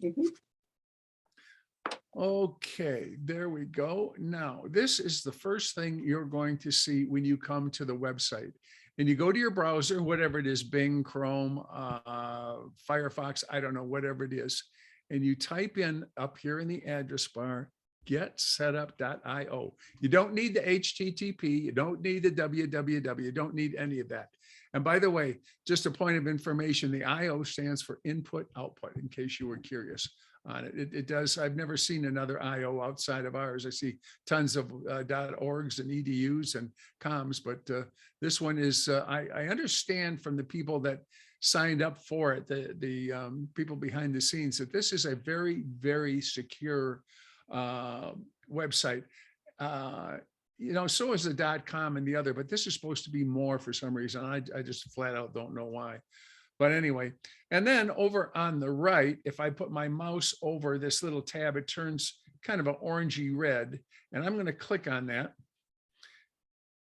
Mhm. Okay, there we go. Now, this is the first thing you're going to see when you come to the website. And you go to your browser, whatever it is, Bing, Chrome, Firefox, I don't know, whatever it is. And you type in up here in the address bar, getsetup.io. You don't need the HTTP, you don't need the www, you don't need any of that. And by the way, just a point of information, the IO stands for input output, in case you were curious on it. It does. I've never seen another IO outside of ours. I see tons of .orgs and EDUs and coms, but this one is, I understand from the people that signed up for it, the people behind the scenes, that this is a very, very secure website. So is the .com and the other, but this is supposed to be more for some reason. I just flat out don't know why. But anyway, and then over on the right, if I put my mouse over this little tab, it turns kind of an orangey red, and I'm going to click on that.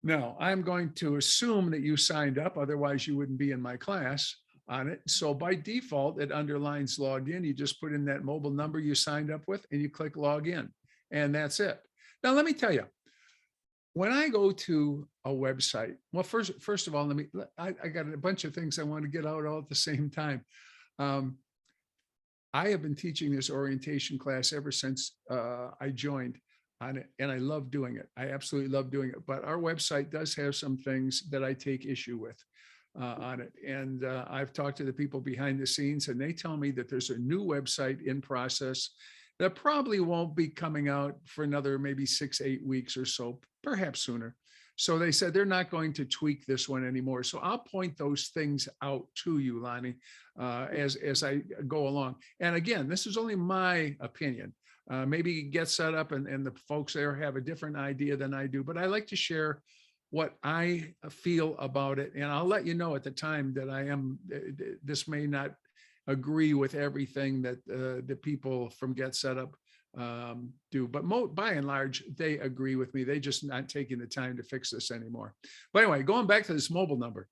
Now, I'm going to assume that you signed up, otherwise you wouldn't be in my class on it. So by default, it underlines logged in. You just put in that mobile number you signed up with and you click log in, and that's it. Now, let me tell you, when I go to a website, well, first of all, I got a bunch of things I want to get out all at the same time. I have been teaching this orientation class ever since I joined on it, and I love doing it. I absolutely love doing it. But our website does have some things that I take issue with on it. And I've talked to the people behind the scenes, and they tell me that there's a new website in process that probably won't be coming out for another maybe 6-8 weeks or so, perhaps sooner. So they said they're not going to tweak this one anymore. So I'll point those things out to you, Lonnie, as I go along. And again, this is only my opinion. Maybe GetSetUp and the folks there have a different idea than I do, but I like to share what I feel about it. And I'll let you know at the time that this may not agree with everything that the people from GetSetUp do, but by and large, they agree with me. They just not taking the time to fix this anymore. But anyway, going back to this mobile number,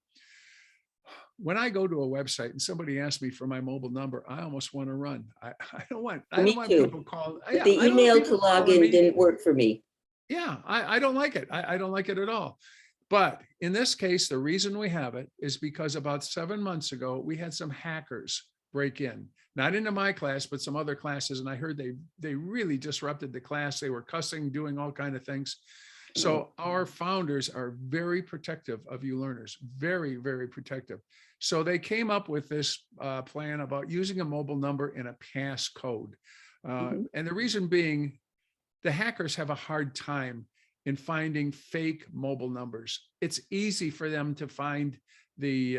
when I go to a website and somebody asks me for my mobile number, I almost want to run. I don't want people calling. But the email to log in didn't work for me. Yeah, I don't like it. I don't like it at all. But in this case, the reason we have it is because about 7 months ago, we had some hackers break in, not into my class, but some other classes. And I heard they really disrupted the class. They were cussing, doing all kinds of things. So our founders are very protective of you learners, very, very protective. So they came up with this plan about using a mobile number and a passcode. And the reason being, the hackers have a hard time in finding fake mobile numbers. It's easy for them to find the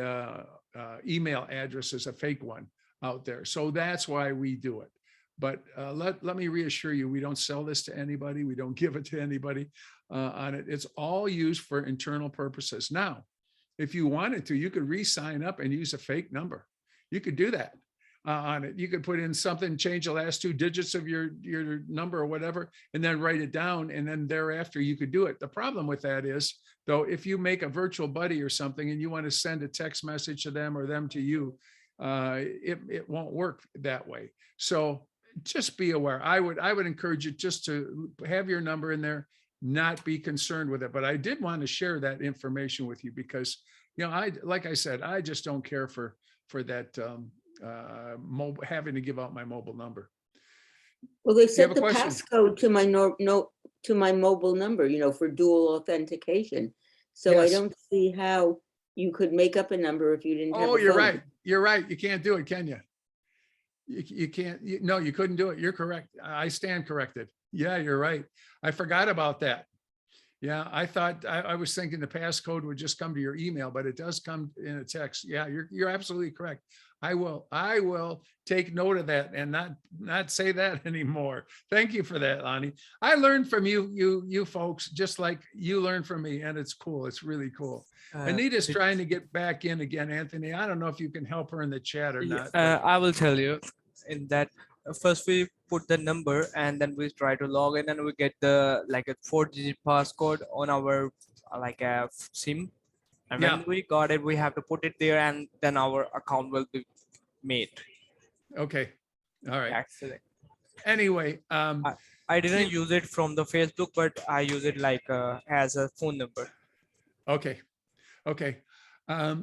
email address as a fake one out there. So that's why we do it. But let me reassure you, we don't sell this to anybody. We don't give it to anybody on it. It's all used for internal purposes. Now, if you wanted to, you could re-sign up and use a fake number. You could do that on it. You could put in something, change the last 2 digits of your number or whatever, and then write it down. And then thereafter you could do it. The problem with that is, though, if you make a virtual buddy or something and you want to send a text message to them or them to you, it won't work that way. So just be aware. I would encourage you just to have your number in there, not be concerned with it. But I did want to share that information with you because, like I said, I just don't care for that having to give out my mobile number. Well, they set the passcode to my mobile number, for dual authentication. So yes. I don't see how you could make up a number if you didn't have a phone. You're right. You're right. You can't do it, can you? You can't. No, you couldn't do it. You're correct. I stand corrected. Yeah, you're right. I forgot about that. Yeah, I thought I was thinking the passcode would just come to your email, but it does come in a text. Yeah, you're absolutely correct. I will take note of that and not say that anymore. Thank you for that, Lonnie. I learned from you folks, just like you learned from me, and it's cool. It's really cool. Anita's trying to get back in again, Anthony. I don't know if you can help her in the chat or not. I will tell you in that. First we put the number and then we try to log in and we get the a 4-digit passcode on our a SIM, and when we got it, we have to put it there and then our account will be made. Okay. All right. Excellent. Anyway, I didn't use it from the Facebook, but I use it like as a phone number. okay. Okay.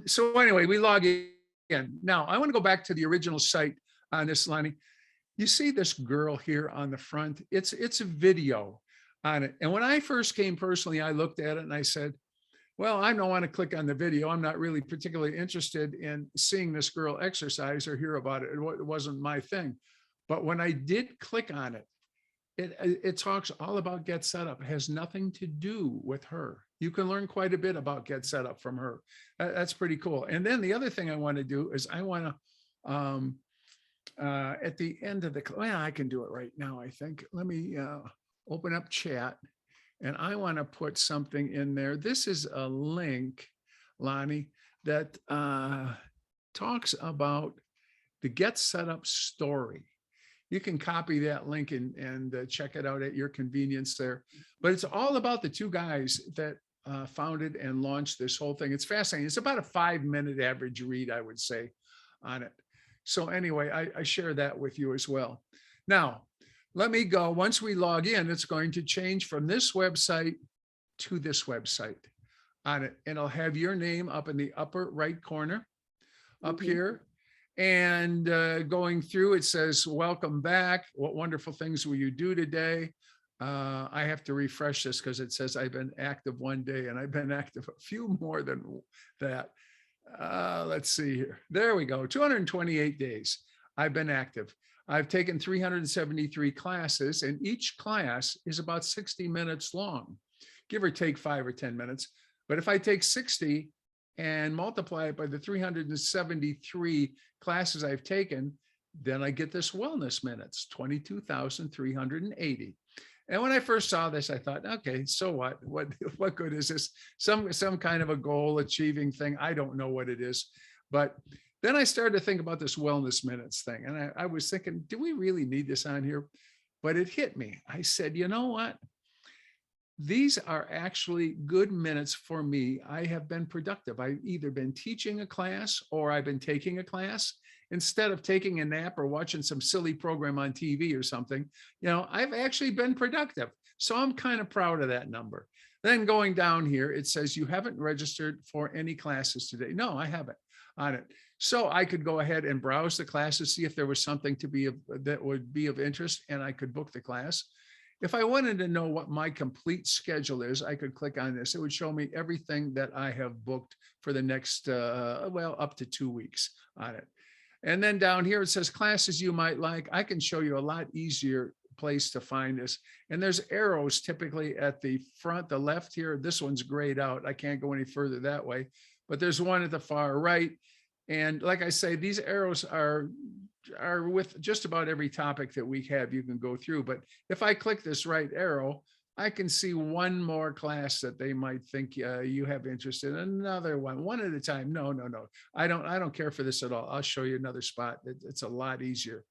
So anyway, we log in. Now I want to go back to the original site on this, Lonnie. You see this girl here on the front. It's a video on it. And when I first came personally, I looked at it and I said, well, I don't want to click on the video. I'm not really particularly interested in seeing this girl exercise or hear about it. It wasn't my thing. But when I did click on it, it talks all about GetSetUp. It has nothing to do with her. You can learn quite a bit about GetSetUp from her. That's pretty cool. And then the other thing I want to do is I want to, at the end of the, well, I can do it right now, I think. Let me open up chat, and I want to put something in there. This is a link, Lonnie, that talks about the GetSetUp story. You can copy that link and check it out at your convenience there. But it's all about the two guys that founded and launched this whole thing. It's fascinating. It's about a 5-minute average read, I would say, on it. So anyway, I share that with you as well. Now, let me go. Once we log in, it's going to change from this website to this website on it. And I'll have your name up in the upper right corner up here. And going through, it says, welcome back. What wonderful things will you do today? I have to refresh this because it says I've been active one day, and I've been active a few more than that. Let's see here. There we go. 228 days I've been active. I've taken 373 classes, and each class is about 60 minutes long, give or take 5 or 10 minutes. But if I take 60 and multiply it by the 373 classes I've taken, then I get this wellness minutes, 22,380. And when I first saw this, I thought, okay, so what? What good is this? Some kind of a goal achieving thing. I don't know what it is. But then I started to think about this wellness minutes thing. And I was thinking, do we really need this on here? But it hit me. I said, you know what? These are actually good minutes for me. I have been productive. I've either been teaching a class or I've been taking a class. Instead of taking a nap or watching some silly program on TV or something, I've actually been productive. So I'm kind of proud of that number. Then going down here, it says you haven't registered for any classes today. No, I haven't on it. So I could go ahead and browse the classes, see if there was something that would be of interest, and I could book the class. If I wanted to know what my complete schedule is, I could click on this. It would show me everything that I have booked for the next, up to 2 weeks on it. And then down here, it says classes you might like. I can show you a lot easier place to find this. And there's arrows typically at the front, the left here. This one's grayed out. I can't go any further that way, but there's one at the far right. And like I say, these arrows are with just about every topic that we have, you can go through. But if I click this right arrow, I can see one more class that they might think you have interest in. Another one at a time. No. I don't care for this at all. I'll show you another spot. It's a lot easier.